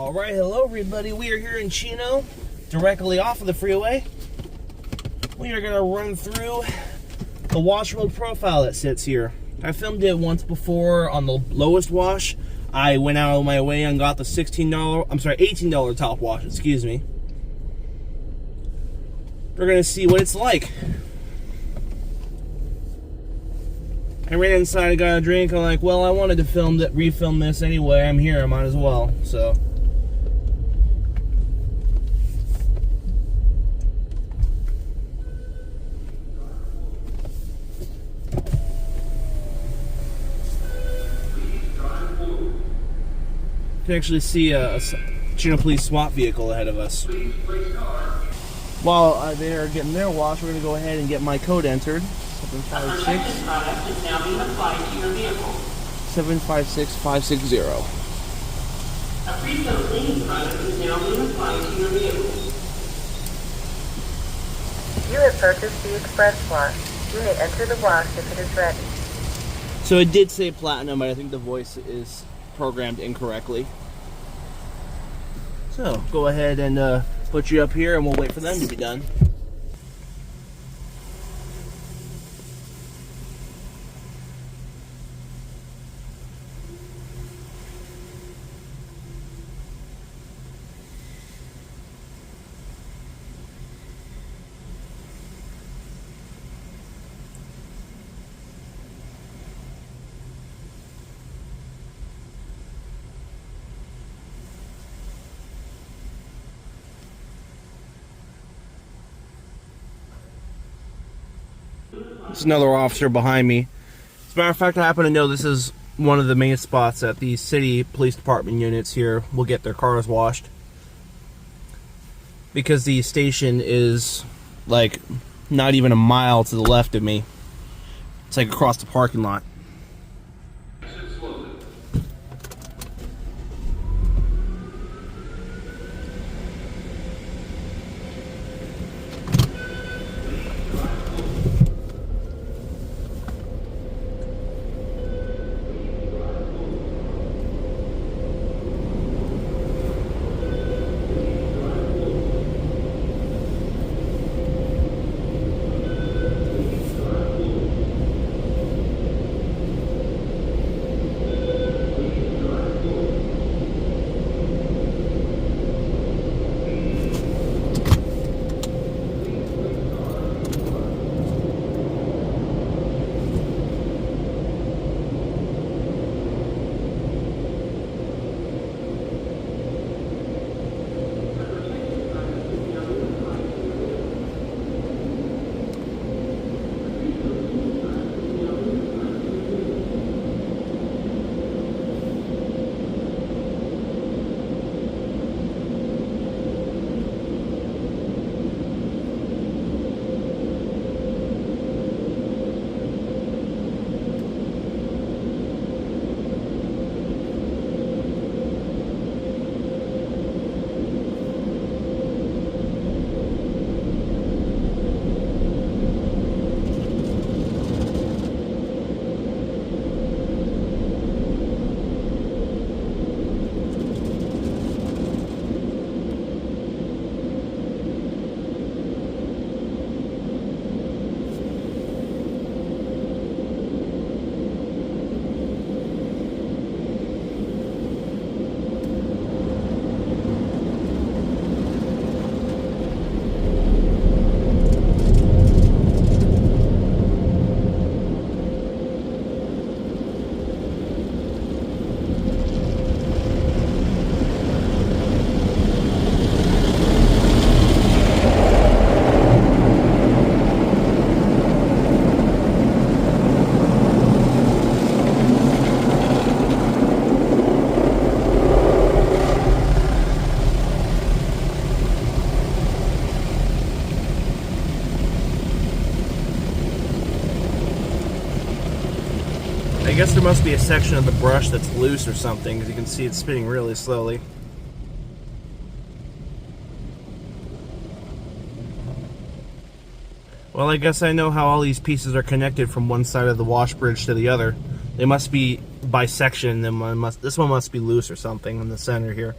Alright, hello everybody. We are here in Chino, directly off of the freeway. We are going to run through the Washworld profile that sits here. I filmed it once before on the lowest wash. I went out of my way and got the $18 top wash, excuse me. We're going to see what it's like. I ran inside, I got a drink. I'm like, well, I wanted to refilm this anyway. I'm here, I might as well. So, you can actually see a Chino Police SWAT vehicle ahead of us. While they're getting their wash, we're going to go ahead and get my code entered. 756 product is now being applied to your vehicle. 756560. A pre-filled cleaning product is now being applied to your vehicle. You have purchased the express wash. You may enter the wash if it is ready. So it did say platinum, but I think the voice is programmed incorrectly. So go ahead and put you up here and we'll wait for them to be done. There's another officer behind me. As a matter of fact, I happen to know this is one of the main spots that the city police department units here will get their cars washed. Because the station is like not even a mile to the left of me. It's like across the parking lot. I guess there must be a section of the brush that's loose or something, because you can see it's spinning really slowly. Well, I guess I know how all these pieces are connected from one side of the wash bridge to the other. They must be by section, and this one must be loose or something in the center here.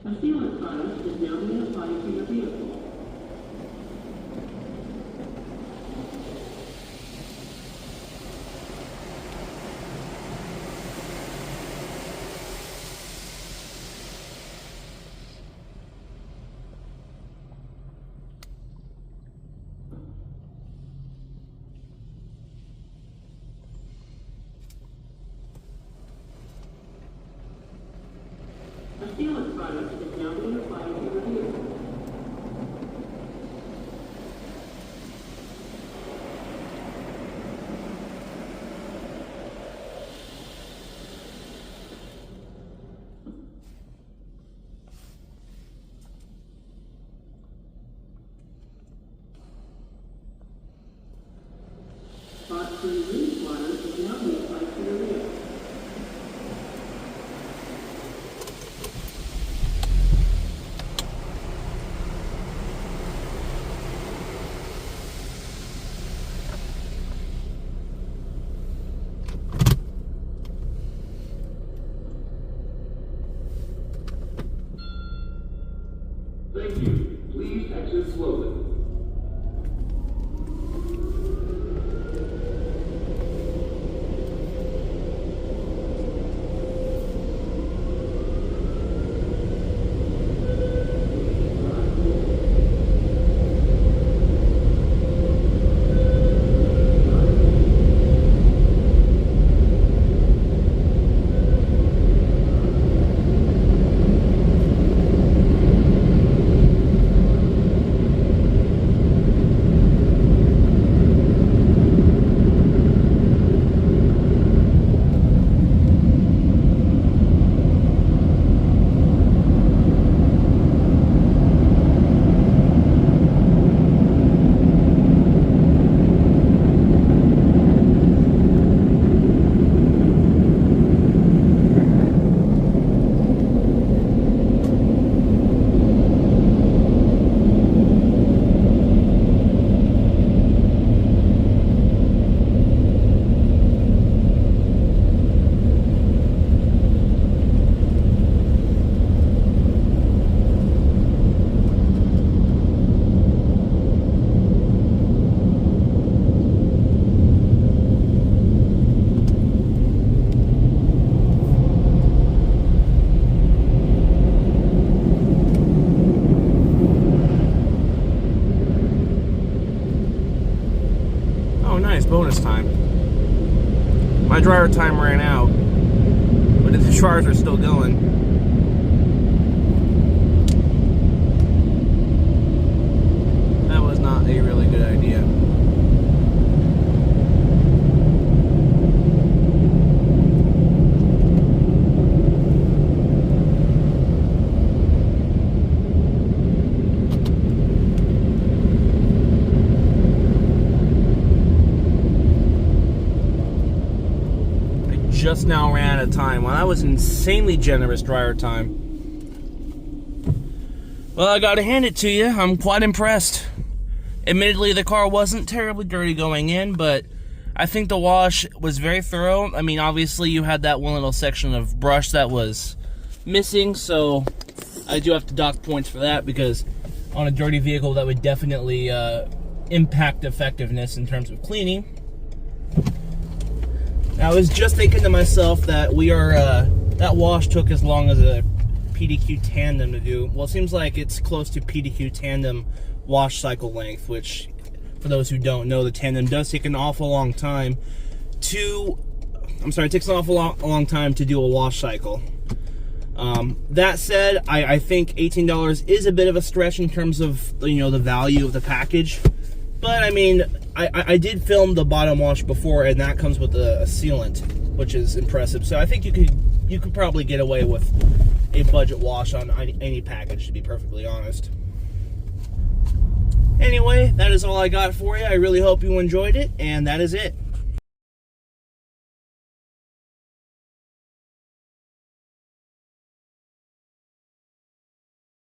A sealant product is now being applied to your vehicle. A sealant product is now being applied to your vehicle. Spot-free release water is now being applied to your vehicle. Thank you. Please exit slowly. Nice bonus time. My dryer time ran out, but the dryers are still going. That was not a really good idea. Just now ran out of time. Well, that was insanely generous dryer time. Well, I gotta hand it to you. I'm quite impressed. Admittedly, the car wasn't terribly dirty going in, but I think the wash was very thorough. I mean, obviously, you had that one little section of brush that was missing, so I do have to dock points for that, because on a dirty vehicle, that would definitely impact effectiveness in terms of cleaning. I was just thinking to myself that that wash took as long as a PDQ tandem to do. Well, it seems like it's close to PDQ tandem wash cycle length, which, for those who don't know, the tandem does take an awful long time it takes an awful long time to do a wash cycle. That said, I think $18 is a bit of a stretch in terms of, the value of the package. But, I mean, I did film the bottom wash before, and that comes with a sealant, which is impressive. So I think you could probably get away with a budget wash on any package, to be perfectly honest. Anyway, that is all I got for you. I really hope you enjoyed it, and that is it.